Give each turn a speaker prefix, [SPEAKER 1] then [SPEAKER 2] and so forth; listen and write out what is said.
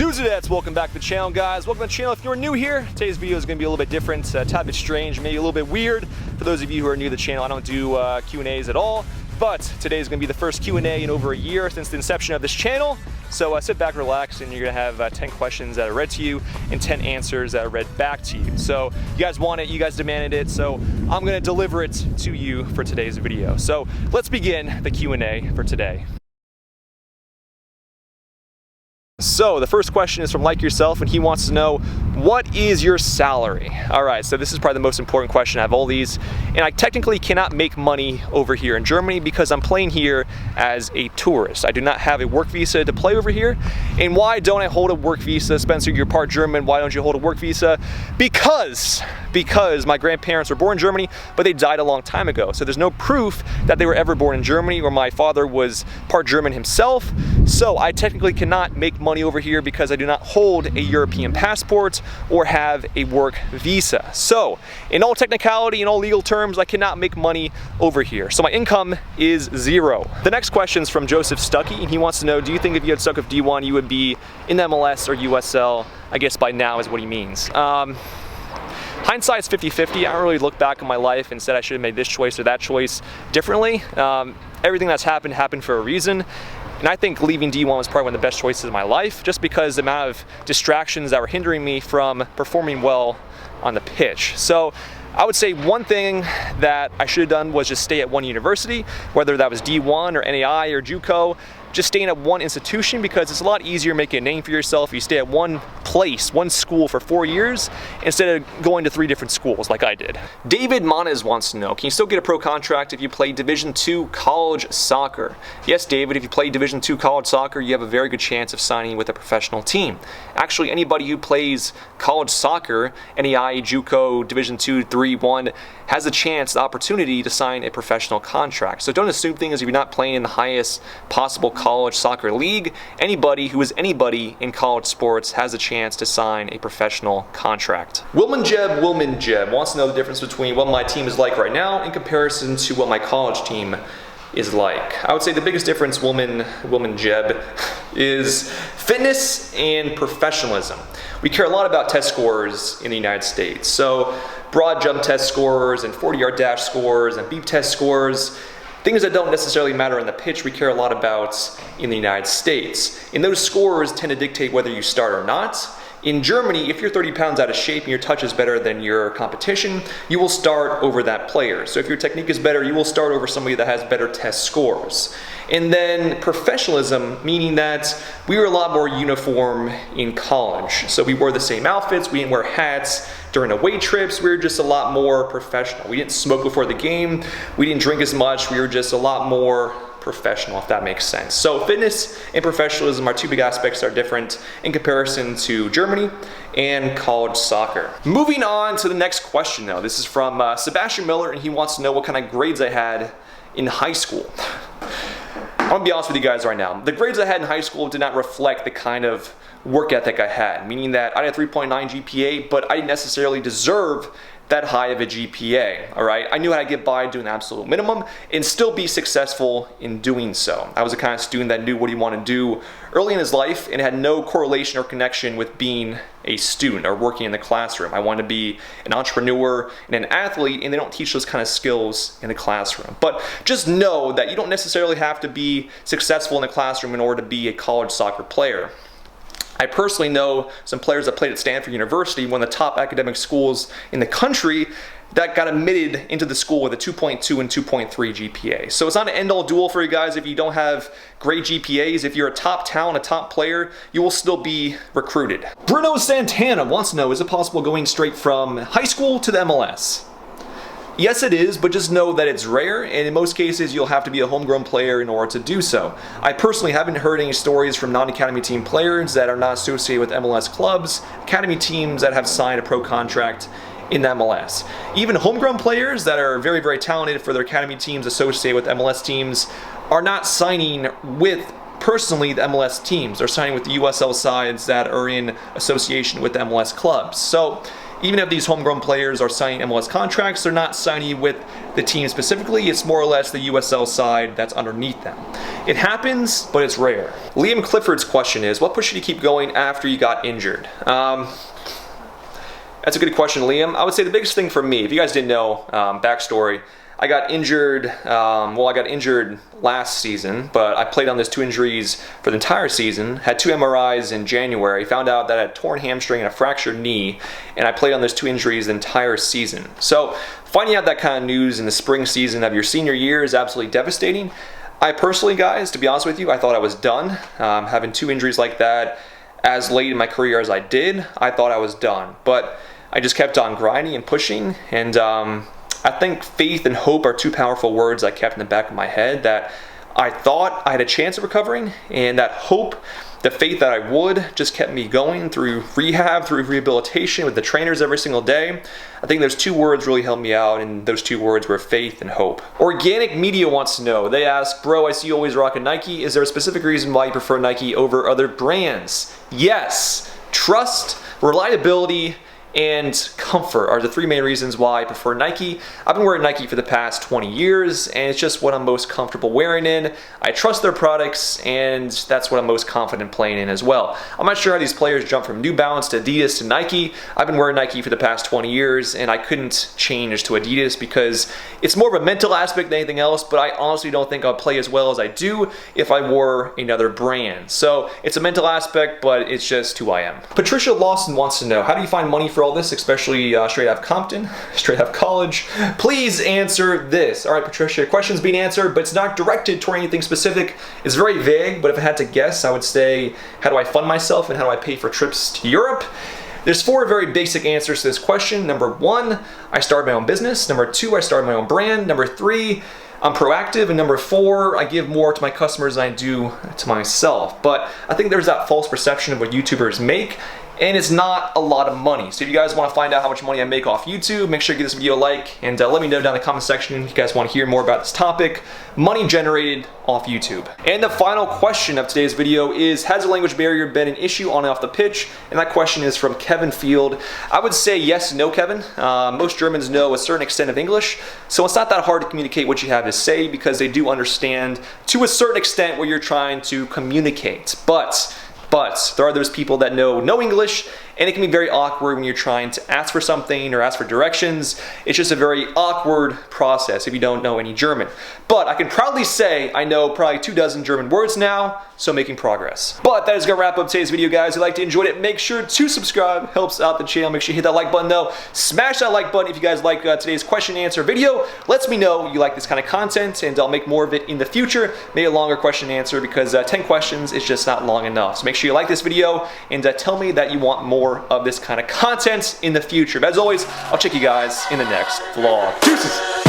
[SPEAKER 1] Dudes, welcome back to the channel, guys. Welcome to the channel. If you're new here, today's video is going to be a little bit different, a tad bit strange, maybe a little bit weird. For those of you who are new to the channel, I don't do Q&As at all, but today is going to be the first Q&A in over a year since the inception of this channel. So sit back, relax, and you're going to have 10 questions that are read to you and 10 answers that are read back to you. So you guys want it, you guys demanded it, so I'm going to deliver it to you for today's video. So let's begin the Q&A for today. So the first question is from Like Yourself, and he wants to know, what is your salary? All right, so this is probably the most important question. I have all these, and I technically cannot make money over here in Germany because I'm playing here as a tourist. I do not have a work visa to play over here. And why don't I hold a work visa? Spencer, you're part German, why don't you hold a work visa? Because my grandparents were born in Germany, but they died a long time ago. So there's no proof that they were ever born in Germany, or my father was part German himself. So I technically cannot make money over here because I do not hold a European passport or have a work visa. So in all technicality, in all legal terms, I cannot make money over here. So my income is zero. The next question is from Joseph Stuckey, and he wants to know, do you think if you had stuck with D1, you would be in MLS or USL? I guess by now is what he means. Hindsight's 50-50. I don't really look back on my life and said I should have made this choice or that choice differently. Everything that's happened for a reason. And I think leaving D1 was probably one of the best choices of my life, just because the amount of distractions that were hindering me from performing well on the pitch. So I would say one thing that I should have done was just stay at one university, whether that was D1 or NAI or JUCO. Just staying at one institution, because it's a lot easier making a name for yourself if you stay at one place, one school for 4 years, instead of going to 3 different schools like I did. David Manes wants to know, can you still get a pro contract if you play Division II college soccer? Yes, David, if you play Division II college soccer, you have a very good chance of signing with a professional team. Actually, anybody who plays college soccer, NAI, JUCO, Division II, 3, 1, has a chance, the opportunity to sign a professional contract. So don't assume things if you're not playing in the highest possible college soccer league. Anybody who is anybody in college sports has a chance to sign a professional contract. Wilman Jeb wants to know the difference between what my team is like right now in comparison to what my college team is like. I would say the biggest difference, Wilman Jeb, is fitness and professionalism. We care a lot about test scores in the United States. So broad jump test scores and 40-yard dash scores and beep test scores, things that don't necessarily matter on the pitch, we care a lot about in the United States. And those scores tend to dictate whether you start or not. In Germany, if you're 30 pounds out of shape and your touch is better than your competition, you will start over that player. So if your technique is better, you will start over somebody that has better test scores. And then professionalism, meaning that we were a lot more uniform in college. So we wore the same outfits, we didn't wear hats during away trips, we were just a lot more professional. We didn't smoke before the game, we didn't drink as much, we were just a lot more professional, if that makes sense. So fitness and professionalism are two big aspects that are different in comparison to Germany and college soccer. Moving on to the next question though. This is from Sebastian Miller, and he wants to know what kind of grades I had in high school. I'm gonna be honest with you guys right now. The grades I had in high school did not reflect the kind of work ethic I had, meaning that I had a 3.9 GPA, but I didn't necessarily deserve that high of a GPA, all right? I knew how to get by doing the absolute minimum and still be successful in doing so. I was the kind of student that knew what he wanted to do early in his life and had no correlation or connection with being a student or working in the classroom. I wanted to be an entrepreneur and an athlete, and they don't teach those kind of skills in the classroom. But just know that you don't necessarily have to be successful in the classroom in order to be a college soccer player. I personally know some players that played at Stanford University, one of the top academic schools in the country, that got admitted into the school with a 2.2 and 2.3 GPA. So it's not an end-all duel for you guys if you don't have great GPAs. If you're a top talent, a top player, you will still be recruited. Bruno Santana wants to know, is it possible going straight from high school to the MLS? Yes, it is, but just know that it's rare, and in most cases you'll have to be a homegrown player in order to do so. I personally haven't heard any stories from non-academy team players that are not associated with MLS clubs, academy teams that have signed a pro contract in the MLS. Even homegrown players that are very, very talented for their academy teams associated with MLS teams are not signing with personally the MLS teams. They're signing with the USL sides that are in association with the MLS clubs. So even if these homegrown players are signing MLS contracts, they're not signing with the team specifically. It's more or less the USL side that's underneath them. It happens, but it's rare. Liam Clifford's question is, what pushed you to keep going after you got injured? That's a good question, Liam. I would say the biggest thing for me, if you guys didn't know, backstory, I got injured, I got injured last season, but I played on those 2 injuries for the entire season, had 2 MRIs in January, found out that I had a torn hamstring and a fractured knee, and I played on those 2 injuries the entire season. So finding out that kind of news in the spring season of your senior year is absolutely devastating. I personally, guys, to be honest with you, I thought I was done. Having 2 injuries like that as late in my career as I did, I thought I was done. But I just kept on grinding and pushing, and I think faith and hope are 2 powerful words I kept in the back of my head, that I thought I had a chance of recovering, and that hope, the faith that I would, just kept me going through rehab, through rehabilitation with the trainers every single day. I think those 2 words really helped me out, and those 2 words were faith and hope. Organic Media wants to know, they ask, bro, I see you always rocking Nike. Is there a specific reason why you prefer Nike over other brands? Yes, trust, reliability, and comfort are the 3 main reasons why I prefer Nike. I've been wearing Nike for the past 20 years, and it's just what I'm most comfortable wearing in. I trust their products, and that's what I'm most confident playing in as well. I'm not sure how these players jump from New Balance to Adidas to Nike. I've been wearing Nike for the past 20 years, and I couldn't change to Adidas because it's more of a mental aspect than anything else, but I honestly don't think I'll play as well as I do if I wore another brand. So it's a mental aspect, but it's just who I am. Patricia Lawson wants to know, how do you find money for all this, especially straight out of Compton, straight out of college? Please answer this. All right, Patricia, question's being answered, but it's not directed toward anything specific. It's very vague, but if I had to guess, I would say, how do I fund myself and how do I pay for trips to Europe? There's 4 very basic answers to this question. Number 1, I started my own business. Number 2, I started my own brand. Number 3, I'm proactive. And number 4, I give more to my customers than I do to myself. But I think there's that false perception of what YouTubers make, and it's not a lot of money. So if you guys want to find out how much money I make off YouTube, make sure you give this video a like, and let me know down in the comment section if you guys want to hear more about this topic, money generated off YouTube. And the final question of today's video is, has the language barrier been an issue on and off the pitch? And that question is from Kevin Field. I would say yes and no, Kevin. Most Germans know a certain extent of English, so it's not that hard to communicate what you have to say because they do understand to a certain extent what you're trying to communicate. But there are those people that know no English, and it can be very awkward when you're trying to ask for something or ask for directions. It's just a very awkward process if you don't know any German. But I can proudly say I know probably 24 German words now, so making progress. But that is gonna wrap up today's video, guys. If you liked it, enjoyed it, make sure to subscribe. Helps out the channel. Make sure you hit that like button though. Smash that like button if you guys like today's question and answer video. Lets me know you like this kind of content, and I'll make more of it in the future. Maybe a longer question and answer because 10 questions is just not long enough. So make sure you like this video and tell me that you want more of this kind of content in the future. But as always, I'll check you guys in the next vlog. Deuces!